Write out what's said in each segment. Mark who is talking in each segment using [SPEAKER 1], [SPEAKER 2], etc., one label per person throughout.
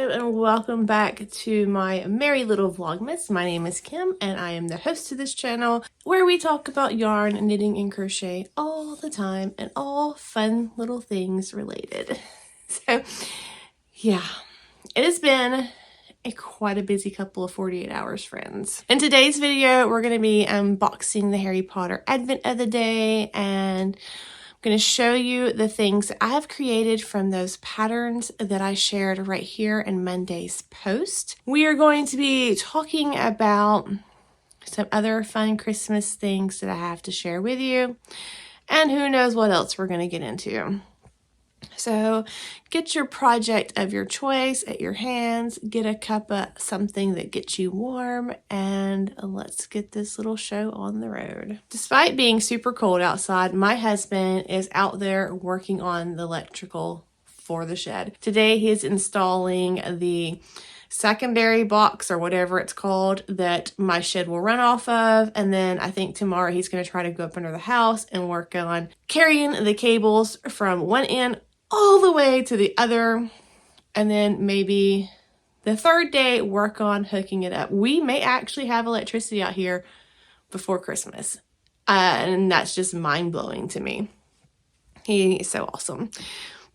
[SPEAKER 1] Hello and welcome back to my merry little Vlogmas. My name is Kim and I am the host of this channel where we talk about yarn, knitting, and crochet all the time and all fun little things related. So yeah, it has been quite a busy couple of 48 hours, friends. In today's video, we're going to be unboxing the Harry Potter Advent of the Day, and I'm going to show you the things that I have created from those patterns that I shared right here in Monday's post. We are going to be talking about some other fun Christmas things that I have to share with you, and who knows what else we're going to get into. So get your project of your choice at your hands, get a cup of something that gets you warm, and let's get this little show on the road. Despite being super cold outside, my husband is out there working on the electrical for the shed. Today he is installing the secondary box or whatever it's called that my shed will run off of, and then I think tomorrow he's going to try to go up under the house and work on carrying the cables from one end all the way to the other, and then maybe the third day work on hooking it up. We may actually have electricity out here before Christmas, and that's just mind-blowing to me. He is so awesome.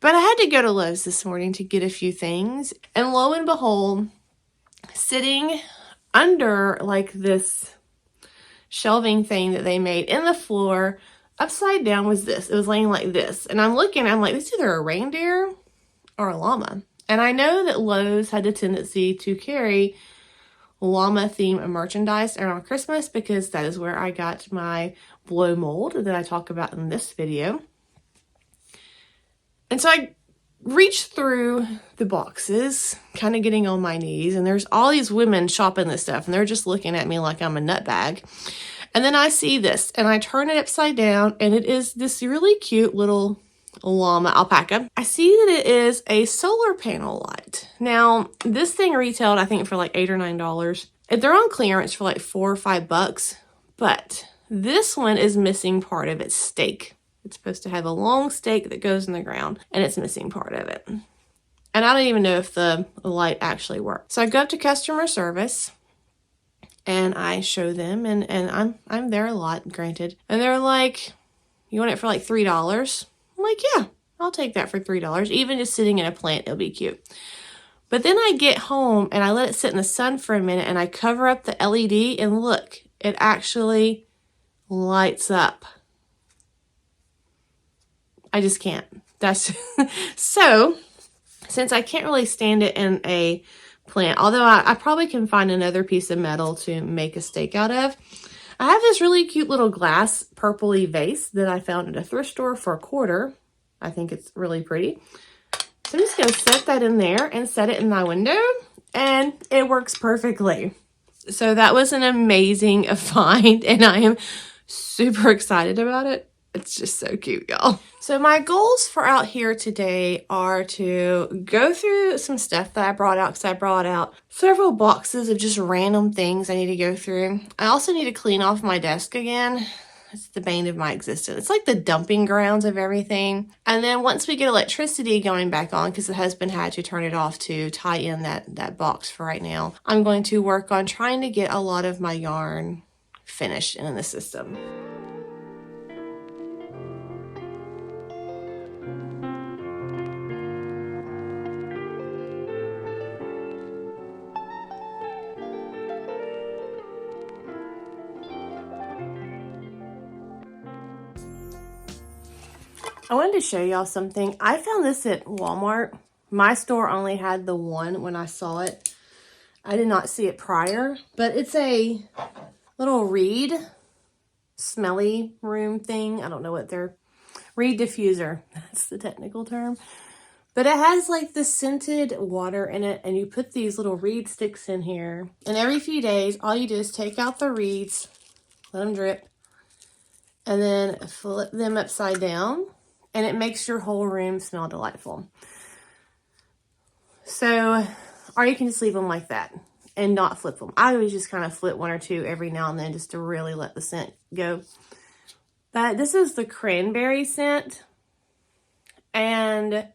[SPEAKER 1] But I had to go to Lowe's this morning to get a few things, and lo and behold, sitting under like this shelving thing that they made in the floor upside down was this. It was laying like this, and I'm looking, I'm like, this is either a reindeer or a llama. And I know that Lowe's had a tendency to carry llama themed merchandise around Christmas because that is where I got my blow mold that I talk about in this video. And so I reached through the boxes, kind of getting on my knees, and there's all these women shopping this stuff, and they're just looking at me like I'm a nutbag. And then I see this, and I turn it upside down, and it is this really cute little llama alpaca. I see that it is a solar panel light. Now, this thing retailed, I think, for like $8 or $9. They're on clearance for like $4 or $5, but this one is missing part of its stake. It's supposed to have a long stake that goes in the ground, and it's missing part of it. And I don't even know if the light actually works. So I go up to customer service, and I show them, and I'm there a lot, granted. And they're like, you want it for like $3? I'm like, yeah, I'll take that for $3. Even just sitting in a plant, it'll be cute. But then I get home, and I let it sit in the sun for a minute, and I cover up the LED, and look, it actually lights up. I just can't. That's so, since I can't really stand it in a plant, although I probably can find another piece of metal to make a stake out of, I have this really cute little glass purpley vase that I found at a thrift store for $1. I think it's really pretty. So I'm just going to set that in there and set it in my window, and it works perfectly. So that was an amazing find, and I am super excited about it. It's just so cute, y'all. So my goals for out here today are to go through some stuff that I brought out, because I brought out several boxes of just random things I need to go through. I also need to clean off my desk again. It's the bane of my existence. It's like the dumping grounds of everything. And then once we get electricity going back on, because the husband had to turn it off to tie in that box for right now, I'm going to work on trying to get a lot of my yarn finished in the system. I wanted to show y'all something. I found this at Walmart. My store only had the one when I saw it. I did not see it prior, but it's a little reed smelly room thing. I don't know what they're, reed diffuser. That's the technical term. But it has like the scented water in it, and you put these little reed sticks in here. And every few days, all you do is take out the reeds, let them drip, and then flip them upside down. And it makes your whole room smell delightful. So, or you can just leave them like that and not flip them. I always just kind of flip one or two every now and then just to really let the scent go. But this is the cranberry scent. And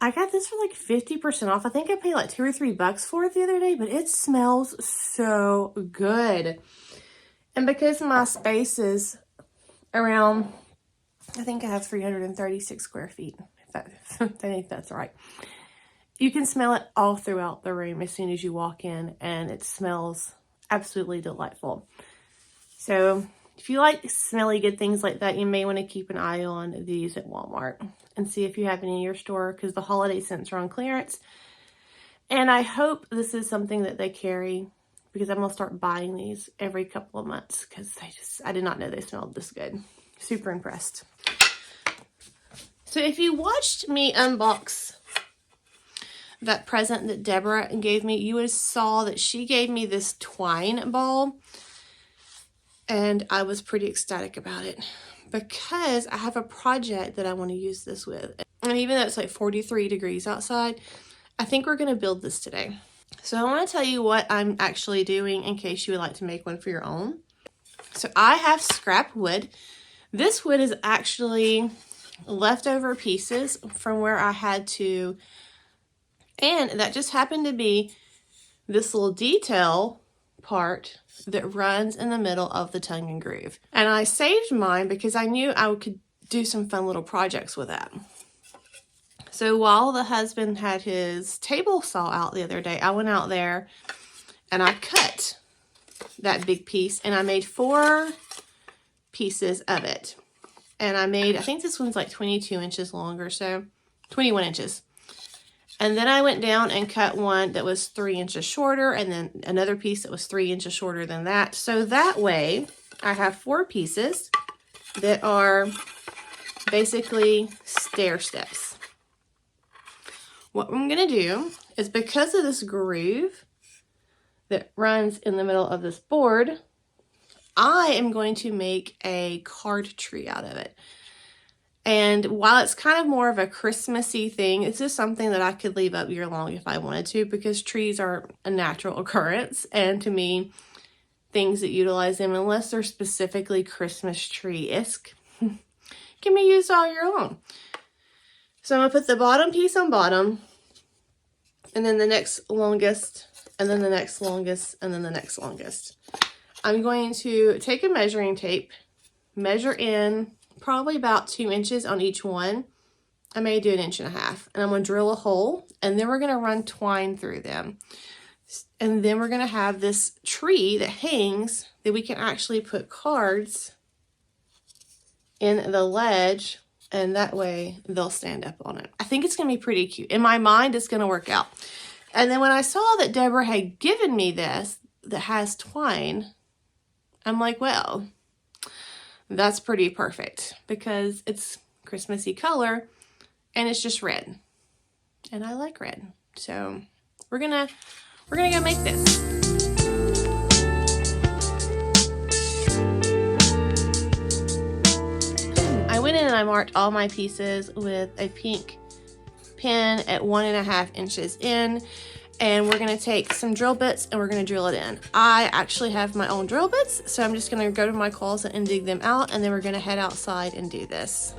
[SPEAKER 1] I got this for like 50% off. I think I paid like $2 or $3 for it the other day, but it smells so good. And because my space is around, I think I have 336 square feet, I think that's right. You can smell it all throughout the room as soon as you walk in, and it smells absolutely delightful. So if you like smelly good things like that, you may want to keep an eye on these at Walmart and see if you have any in your store, because the holiday scents are on clearance. And I hope this is something that they carry, because I'm going to start buying these every couple of months, because I did not know they smelled this good. Super impressed. So if you watched me unbox that present that Deborah gave me, you would have saw that she gave me this twine ball, and I was pretty ecstatic about it because I have a project that I want to use this with. And even though it's like 43 degrees outside, I think we're going to build this today. So I want to tell you what I'm actually doing in case you would like to make one for your own. So I have scrap wood. This wood is actually leftover pieces from where I had to, and that just happened to be this little detail part that runs in the middle of the tongue and groove. And I saved mine because I knew I could do some fun little projects with that. So while the husband had his table saw out the other day, I went out there and I cut that big piece, and I made 4 pieces of it. And I think this one's like 22 inches long or so, 21 inches. And then I went down and cut one that was 3 inches shorter, and then another piece that was 3 inches shorter than that. So that way I have 4 pieces that are basically stair steps. What I'm going to do is, because of this groove that runs in the middle of this board, I am going to make a card tree out of it. And while it's kind of more of a Christmassy thing, it's just something that I could leave up year long if I wanted to, because trees are a natural occurrence. And to me, things that utilize them, unless they're specifically Christmas tree-esque, can be used all year long. So I'm going to put the bottom piece on bottom, and then the next longest, and then the next longest, and then the next longest. I'm going to take a measuring tape, measure in probably about 2 inches on each one. I may do 1.5 inches, and I'm going to drill a hole, and then we're going to run twine through them. And then we're going to have this tree that hangs that we can actually put cards in the ledge, and that way they'll stand up on it. I think it's going to be pretty cute. In my mind, it's going to work out. And then when I saw that Deborah had given me this that has twine, I'm like, well, that's pretty perfect, because it's Christmassy color and it's just red, and I like red. So we're gonna go make this. I went in and I marked all my pieces with a pink pin at 1.5 inches in. And we're going to take some drill bits and we're going to drill it in. I actually have my own drill bits, so I'm just going to go to my closet and dig them out, and then we're going to head outside and do this.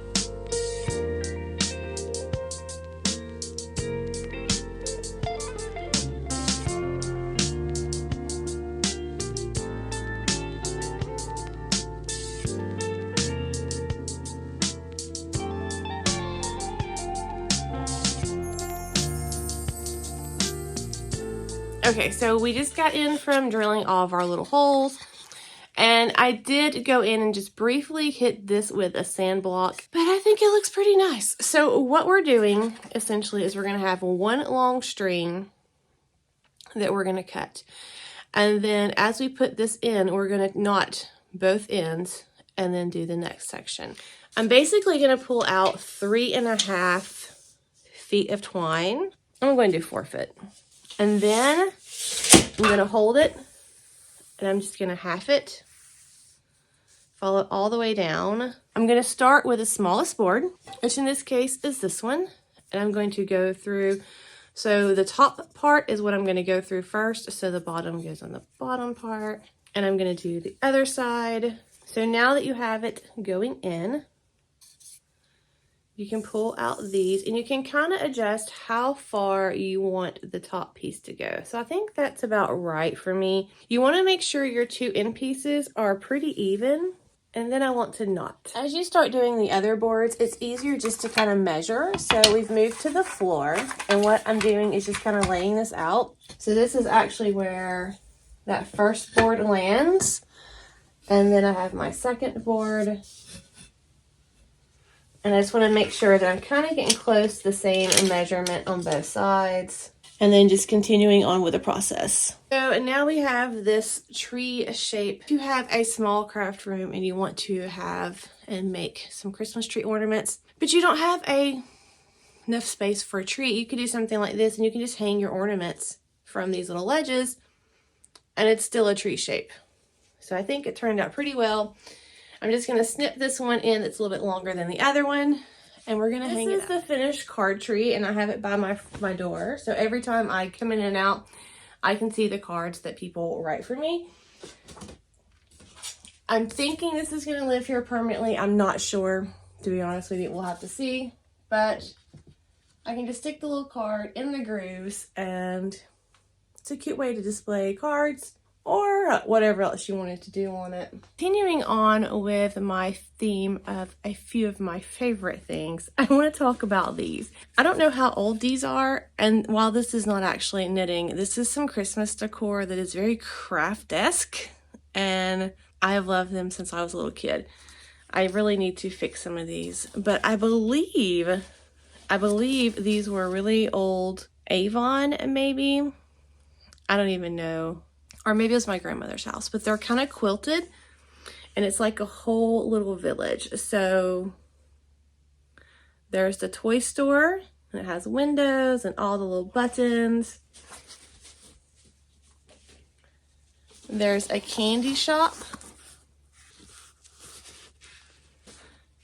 [SPEAKER 1] Okay, so we just got in from drilling all of our little holes, and I did go in and just briefly hit this with a sand block, but I think it looks pretty nice. So what we're doing essentially is we're going to have one long string that we're going to cut, and then as we put this in, we're going to knot both ends and then do the next section. I'm basically going to pull out 3.5 feet of twine. I'm going to do 4 foot. And then I'm going to hold it, and I'm just going to half it, follow it all the way down. I'm going to start with the smallest board, which in this case is this one, and I'm going to go through. So the top part is what I'm going to go through first, so the bottom goes on the bottom part, and I'm going to do the other side. So now that you have it going in, you can pull out these and you can kind of adjust how far you want the top piece to go. So I think that's about right for me. You want to make sure your two end pieces are pretty even. And then I want to knot. As you start doing the other boards, it's easier just to kind of measure. So we've moved to the floor, and what I'm doing is just kind of laying this out. So this is actually where that first board lands. And then I have my second board. And I just want to make sure that I'm kind of getting close to the same measurement on both sides. And then just continuing on with the process. So now we have this tree shape. If you have a small craft room and you want to have and make some Christmas tree ornaments, but you don't have enough space for a tree, you could do something like this and you can just hang your ornaments from these little ledges and it's still a tree shape. So I think it turned out pretty well. I'm just going to snip this one in that's a little bit longer than the other one. And we're going to hang it up. This is the finished card tree, and I have it by my door. So every time I come in and out, I can see the cards that people write for me. I'm thinking this is going to live here permanently. I'm not sure, to be honest with you. We'll have to see. But I can just stick the little card in the grooves, and it's a cute way to display cards or whatever else you wanted to do on it. Continuing on with my theme of a few of my favorite things, I want to talk about these. I don't know how old these are, and while this is not actually knitting, this is some Christmas decor that is very craft-esque, and I have loved them since I was a little kid. I really need to fix some of these, but I believe these were really old Avon, maybe. I don't even know. Or maybe it was my grandmother's house, but they're kind of quilted and it's like a whole little village. So there's the toy store and it has windows and all the little buttons. There's a candy shop.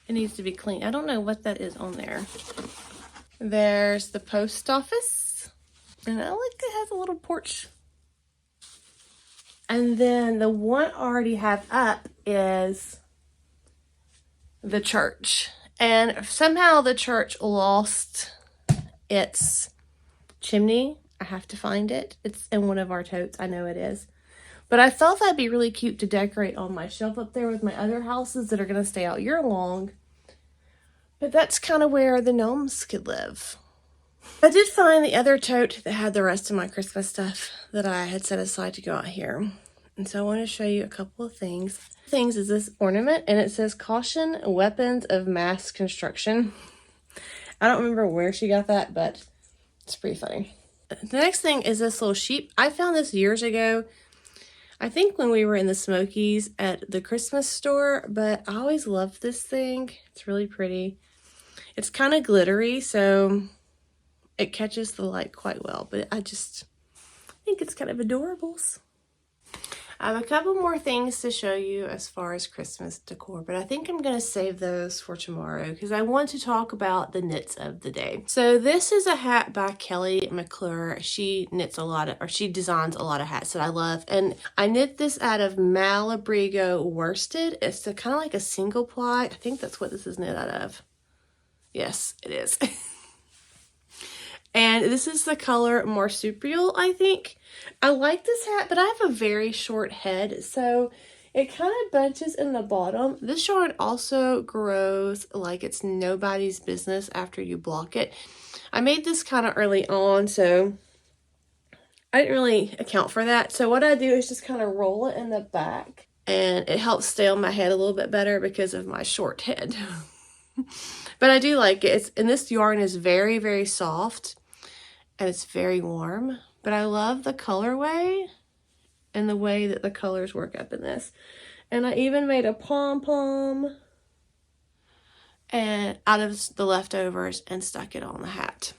[SPEAKER 1] It needs to be clean. I don't know what that is on there. There's the post office and I like it has a little porch. And then the one I already have up is the church. And somehow the church lost its chimney. I have to find it. It's in one of our totes. I know it is. But I thought that'd be really cute to decorate on my shelf up there with my other houses that are going to stay out year long. But that's kind of where the gnomes could live. I did find the other tote that had the rest of my Christmas stuff that I had set aside to go out here. And so I want to show you a couple of things. Things is this ornament, and it says caution weapons of mass construction. I don't remember where she got that, but it's pretty funny. The next thing is this little sheep. I found this years ago. I think when we were in the Smokies at the Christmas store, but I always loved this thing. It's really pretty. It's kind of glittery, so it catches the light quite well, but I just think it's kind of adorables. I have a couple more things to show you as far as Christmas decor, but I think I'm going to save those for tomorrow because I want to talk about the knits of the day. So this is a hat by Kelly McClure. She knits a lot of, or she designs a lot of hats that I love. And I knit this out of Malabrigo worsted. It's kind of like a single ply. I think that's what this is knit out of. Yes, it is. And this is the color Marsupial, I think. I like this hat, but I have a very short head, so it kind of bunches in the bottom. This yarn also grows like it's nobody's business after you block it. I made this kind of early on, so I didn't really account for that. So what I do is just kind of roll it in the back, and it helps stay on my head a little bit better because of my short head. But I do like it. And this yarn is very, very soft. And it's very warm, but I love the colorway and the way that the colors work up in this. And I even made a pom-pom and out of the leftovers and stuck it on the hat.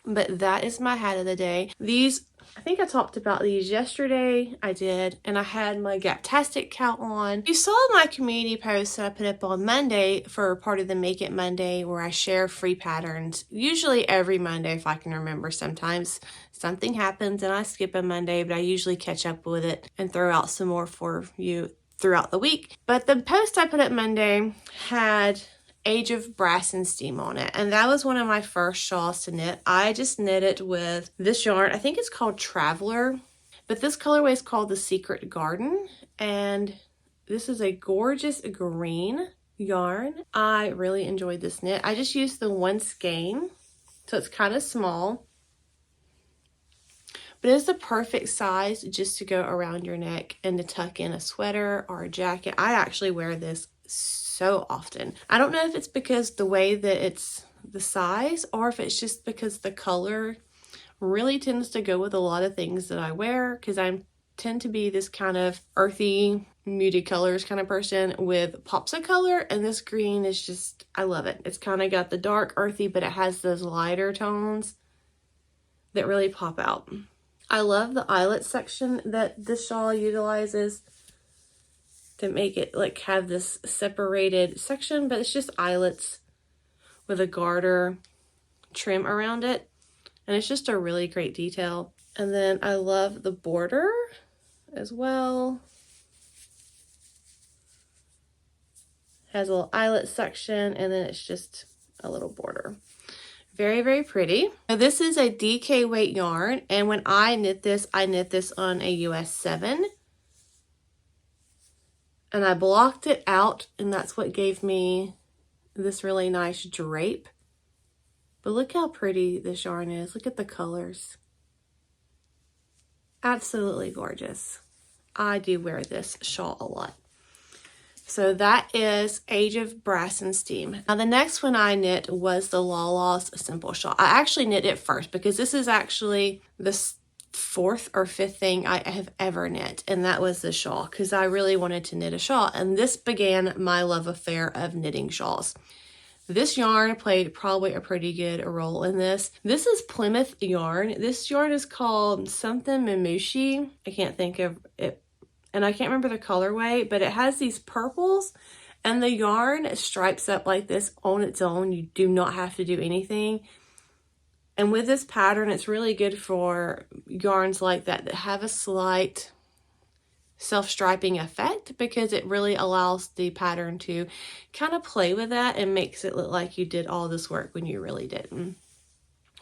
[SPEAKER 1] But that is my hat of the day. These, I think I talked about these yesterday. I did, and I had my Gaptastic cow on. You saw my community post that I put up on Monday for part of the Make It Monday where I share free patterns. Usually every Monday if I can remember. Sometimes something happens and I skip a Monday, but I usually catch up with it and throw out some more for you throughout the week. But the post I put up Monday had Age of Brass and Steam on it. And that was one of my first shawls to knit. I just knit it with this yarn. I think it's called Traveler, but this colorway is called the Secret Garden. And this is a gorgeous green yarn. I really enjoyed this knit. I just used the one skein, so it's kind of small, but it's the perfect size just to go around your neck and to tuck in a sweater or a jacket. I actually wear this so often. I don't know if it's because the way that it's the size, or if it's just because the color really tends to go with a lot of things that I wear, because I tend to be this kind of earthy, muted colors kind of person with pops of color, and this green is just, I love it. It's kind of got the dark earthy, but it has those lighter tones that really pop out. I love the eyelet section that this shawl utilizes to make it like have this separated section, but it's just eyelets with a garter trim around it, and it's just a really great detail. And then I love the border as well. Has a little eyelet section, and then it's just a little border. Very, very pretty. Now this is a DK weight yarn, and when I knit this on a US 7. And I blocked it out, and that's what gave me this really nice drape. But look how pretty this yarn is. Look at the colors. Absolutely gorgeous. I do wear this shawl a lot. So that is Age of Brass and Steam. Now the next one I knit was the Lala's Simple Shawl. I actually knit it first because this is actually the fourth or fifth thing I have ever knit, and that was the shawl, because I really wanted to knit a shawl, and this began my love affair of knitting shawls. This yarn played probably a pretty good role in this. This is Plymouth yarn. This yarn is called something Mamushi. I can't think of it, and I can't remember the colorway, but it has these purples, and the yarn stripes up like this on its own. You do not have to do anything. And with this pattern, it's really good for yarns like that have a slight self-striping effect, because it really allows the pattern to kind of play with that and makes it look like you did all this work when you really didn't.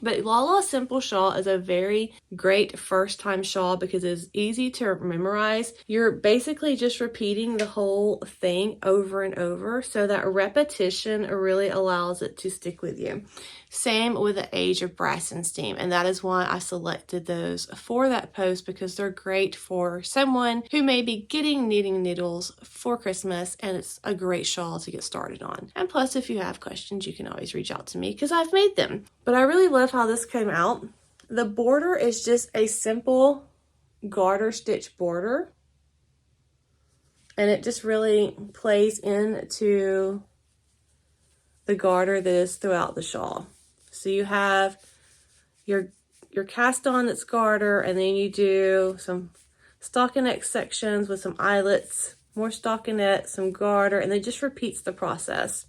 [SPEAKER 1] But Lala's Simple Shawl is a very great first time shawl because it's easy to memorize. You're basically just repeating the whole thing over and over, so that repetition really allows it to stick with you. Same with the Age of Brass and Steam, and that is why I selected those for that post, because they're great for someone who may be getting knitting needles for Christmas, and it's a great shawl to get started on. And plus, if you have questions, you can always reach out to me because I've made them. But I really love how this came out. The border is just a simple garter stitch border, and it just really plays into the garter that is throughout the shawl. So you have your cast on that's garter, and then you do some stockinette sections with some eyelets, more stockinette, some garter, and it just repeats the process.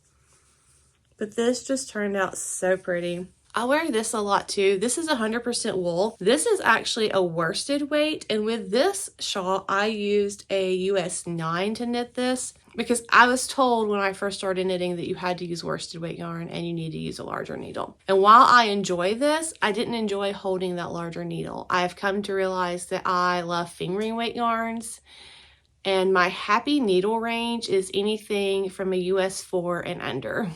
[SPEAKER 1] But this just turned out so pretty. I wear this a lot too. This is 100% wool. This is actually a worsted weight, and with this shawl I used a US 9 to knit this, because I was told when I first started knitting that you had to use worsted weight yarn and you need to use a larger needle. And while I enjoy this, I didn't enjoy holding that larger needle. I've come to realize that I love fingering weight yarns, and my happy needle range is anything from a US 4 and under.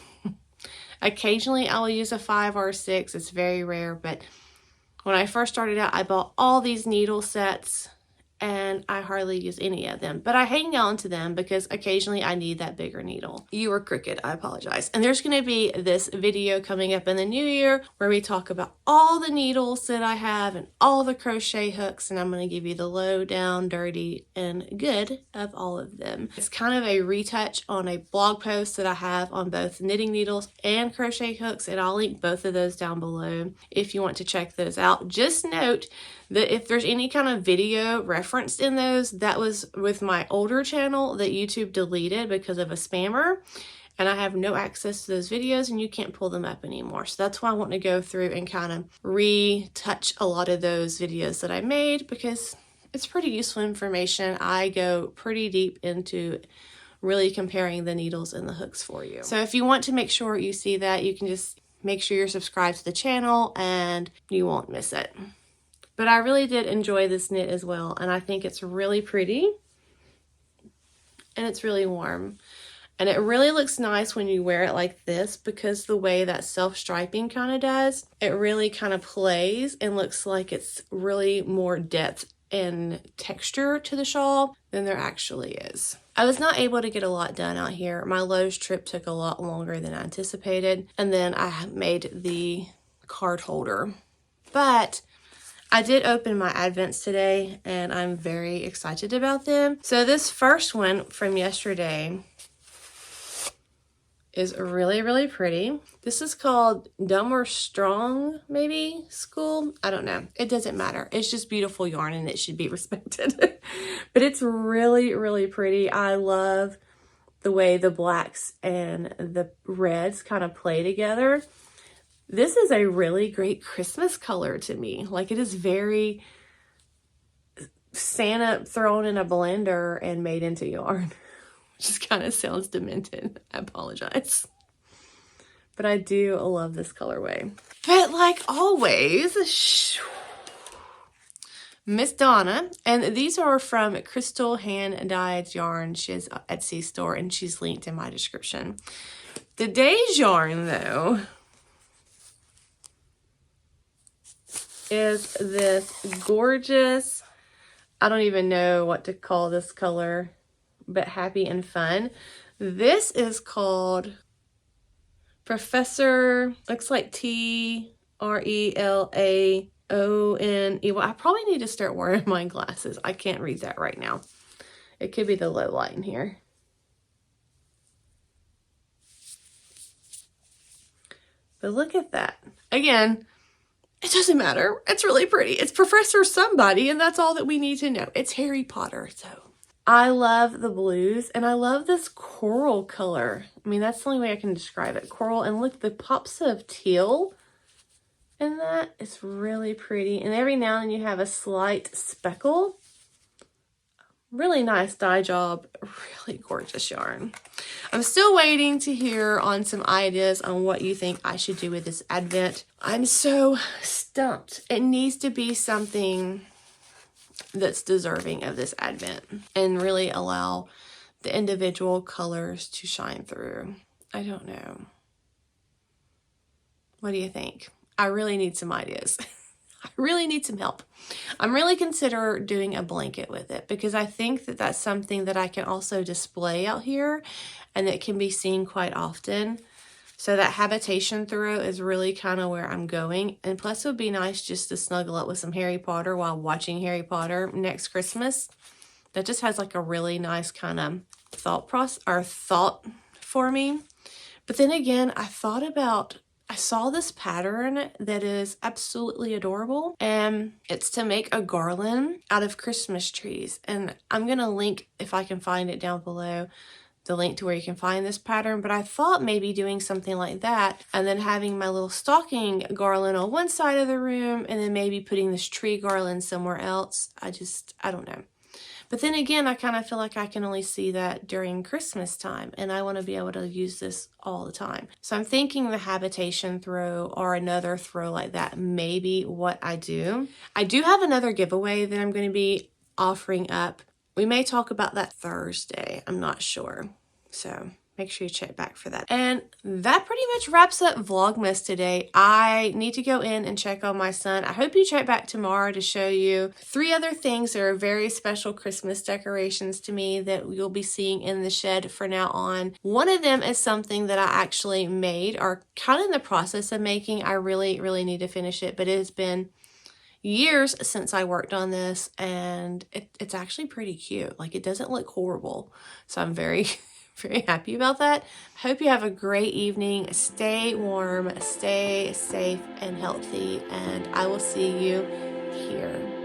[SPEAKER 1] Occasionally I will use a 5 or a 6. It's very rare, but when I first started out, I bought all these needle sets and I hardly use any of them, but I hang on to them because occasionally I need that bigger needle. You were crooked, I apologize. And there's going to be this video coming up in the new year where we talk about all the needles that I have and all the crochet hooks, and I'm going to give you the low down, dirty, and good of all of them. It's kind of a retouch on a blog post that I have on both knitting needles and crochet hooks, and I'll link both of those down below if you want to check those out. Just note that if there's any kind of video referenced in those, that was with my older channel that YouTube deleted because of a spammer, and I have no access to those videos and you can't pull them up anymore. So that's why I want to go through and kind of retouch a lot of those videos that I made, because it's pretty useful information. I go pretty deep into really comparing the needles and the hooks for you. So if you want to make sure you see that, you can just make sure you're subscribed to the channel and you won't miss it. But I really did enjoy this knit as well, and I think it's really pretty and it's really warm. And it really looks nice when you wear it like this, because the way that self-striping kind of does, it really kind of plays and looks like it's really more depth and texture to the shawl than there actually is. I was not able to get a lot done out here. My Lowe's trip took a lot longer than I anticipated, and then I made the card holder. But I did open my advents today and I'm very excited about them. So this first one from yesterday is really, really pretty. This is called Dumb or Strong, maybe, School. I don't know. It doesn't matter. It's just beautiful yarn and it should be respected. But it's really, really pretty. I love the way the blacks and the reds kind of play together. This is a really great Christmas color to me. Like, it is very Santa thrown in a blender and made into yarn. Just kind of sounds demented. I apologize. But I do love this colorway. But like always, Miss Donna, and these are from CrystalSkyesHanddyed Yarns. She has an Etsy store and she's linked in my description. Today's yarn, though, is this gorgeous, I don't even know what to call this color, but happy and fun. This is called Professor, looks like Trelaone. Well, I probably need to start wearing my glasses. I can't read that right now. It could be the low light in here. But look at that. Again, it doesn't matter. It's really pretty. It's Professor somebody, and that's all that we need to know. It's Harry Potter, so. I love the blues, and I love this coral color. I mean, that's the only way I can describe it. Coral, and look, the pops of teal in that. It's really pretty. And every now and then you have a slight speckle. Really nice dye job. Really gorgeous yarn. I'm still waiting to hear on some ideas on what you think I should do with this advent. I'm so stumped. It needs to be something that's deserving of this advent and really allow the individual colors to shine through. I don't know. What do you think? I really need some ideas. I really need some help. I'm really consider doing a blanket with it, because I think that that's something that I can also display out here and that can be seen quite often. So that habitation throw is really kind of where I'm going. And plus it would be nice just to snuggle up with some Harry Potter while watching Harry Potter next Christmas. That just has like a really nice kind of thought for me. But then again, I saw this pattern that is absolutely adorable, and it's to make a garland out of Christmas trees. And I'm going to link, if I can find it down below, the link to where you can find this pattern. But I thought maybe doing something like that and then having my little stocking garland on one side of the room and then maybe putting this tree garland somewhere else. I don't know. But then again, I kind of feel like I can only see that during Christmas time, and I want to be able to use this all the time. So I'm thinking the habitation throw or another throw like that may be what I do. I do have another giveaway that I'm going to be offering up. We may talk about that Thursday. I'm not sure. So make sure you check back for that. And that pretty much wraps up Vlogmas today. I need to go in and check on my son. I hope you check back tomorrow to show you 3 other things that are very special Christmas decorations to me that you'll be seeing in the shed from now on. One of them is something that I actually made, or kind of in the process of making. I really, really need to finish it, but it has been years since I worked on this, and it's actually pretty cute. Like, it doesn't look horrible. So I'm very happy about that. Hope you have a great evening. Stay warm, stay safe and healthy, and I will see you here.